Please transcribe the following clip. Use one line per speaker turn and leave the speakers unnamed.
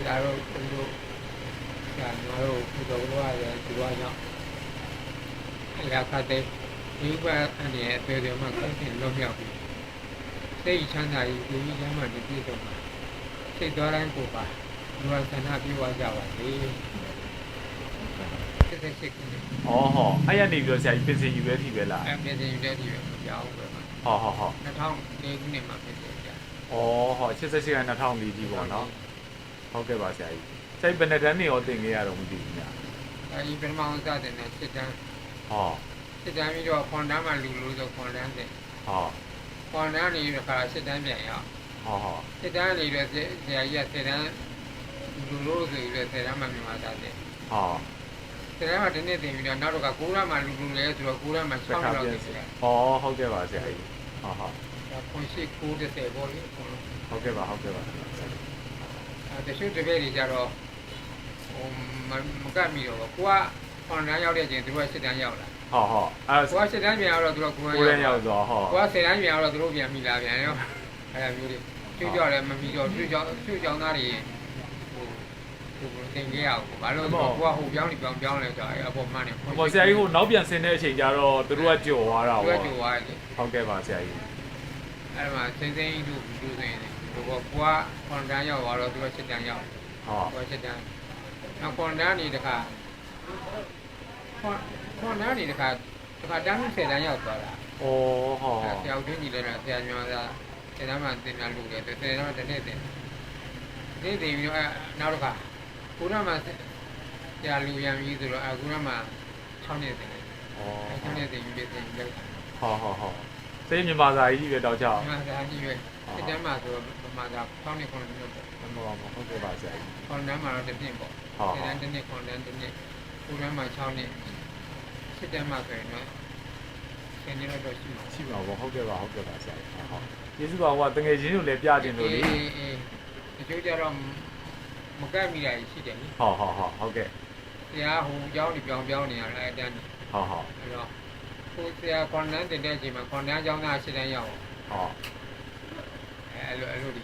Claro, cuando ganó logró a tu año la cate iba a ni pero más que lo mío se chana y llama de piso se dora en copa no sana piwa java se se
ဩဟောအဲ့ရနေပြီးတော့ဆရာကြီးပြင်စင်ယူပဲထိပဲလား
အမြဲတမ်းတည်းဒီပဲကြောင်းပဲ
ဟုတ်
2000ခုနှစ်မှာဖြစ်တယ်ကြာ
ဩဟော88က2004ကြီးပေါ့နော်ဟုတ်ကဲ့ပါဆရာကြီးဆရာကြီးဘယ်နှစ်တန်းနေရောတင်ခဲ့ရတော့မသိဘူးညာ
အဲဒီပထမအောင်စတဲ့နဲ့စစ်တမ်း
ဟော
စစ်တမ်းပြီးတော့ခွန်တန်းမှာလူလို့ဆိုခွန်တန်းတဲ့
ဟော
ခွန်တန်းနေပြီးတော့စစ်တမ်းပြန်ရအောင်
ဟောဟော
စစ်တမ်းနေပြီးဆရာကြီးကစစ်တမ်းလူလို့ဆိုပြီးတော့စစ်တမ်းမှာမြန်မာသားတဲ့
ဟော
စစ်တမ်းမှာဒီနေ့တင်ပြီးတော့နောက်တော့က9ရမှာလူလူလဲဆိုတော့9ရမှာ6လောက်ဖြစ်တယ်
ဩဟုတ်ကဲ့ပါဆရာကြီးဟောဟော
ဒါခွန်ရှိ930ပေါ့လေခွန်
ဟုတ်ကဲ့ပါဟုတ်ကဲ့ပါ
တချို့တပည့်တွေကြတော့ဟိုမကတ်မိတော့ကိုကခွန်တန်းရောက်တဲ့အချိန်သူကစစ်တမ်းရောက်လာ
ဟောဟောအဲ
ကိုကစစ်တမ်းပြန်ရောက်တော့သူက9
ကိုရရောက်သွားဟော
ကိုကစစ်တမ်းပြန်ရောက်တော့သူတို့ပြန်မိလာပြန်ရောအဲ့ဒါမျိုးတွေကျွတ်ကြော်လည်းမပြီးတော့ကျွတ်ကြောင်သားတွေဟိုတင်ကြရအောင်ဘာလို့ကိုကဟိုပြောင်းနေပြောင်းလဲဆိုတော့အပေါ်မှန်းနေ
ဟောဆရာကြီးကိုနောက်ပြန်ဆင်းတဲ့အချိန်ကျတော့သူတို့ကကြော်သွားတာ
သူက
ပေါ့
ကြော်သွားတယ်
ဟုတ်ကဲ့ပါဆရာကြီး
အဲ့မှာစင်းစင်းတို့ဆိုရင်ဟိုကခွန်တန်းရောက်သွားတော့သူကစစ်တမ်းရောက်
ဟော
ဟိုစစ်တမ်းနောက်ခွန်တန်းနေတခါခွန်တန်းနေတခါတန်း10တန်းရောက်သွားတာ
ဩဟော
ဆရာဦးတွင်းကြီးလည်းဆရာညောသားဆရာမတင်တာလုပ်တယ်ဆရာမတစ်နေ့တင်နေ့တင်ပြီးတော့နောက်တစ်ခါကုရမှာဆရာလူရံပြီးဆိုတော့ကုရမှာ6နှစ်တင်တယ်
ဩ
6နှစ်တင်ပြီးပြင်လောက်တာ
ဟောဟောဟောစိတ်မြန်မာစာကြီးပဲတောက်ချောင်း
ဒီမှာဆရာကြီးပဲစစ်တမ်းမှာဆိုတော့မှာက6နှစ်9နှစ်ပေါ့
ဟုတ်ကဲ့ပါဆရာကြီး
ခွန်တန်းမှာတော့တစ်နှစ်ပေါ့ဆရာတစ်နှစ်ခွန်တန်းတစ်နှစ်ကုရမှာ6နှစ်စစ်တမ်းမှာဆိုရင်တော့ဆယ်နှစ်တော့ရှိမှာ
ရှိပါဘောဟုတ်ကဲ့ပါဆရာကြီးဟုတ်ကျေးဇူးပါဟိုကတငယ်ချင်းတို့လည်းပြတင်လို့လေ
တချို့ကြတော့မကတ်မိတာရှိတယ်လေ
ဟောဟုတ်ကဲ့
ဆရာဟိုကြောင်းနေပြောင်းနေရလဲအတန်း
ဟော
အဲ့တော့ကိုဆရာခွန်တန်းတင်တဲ့အချိန်မှာခွန်တန်းကျောင်းသားရှစ်တန်းရောက်
ဟော
အဲ့လိုဒီ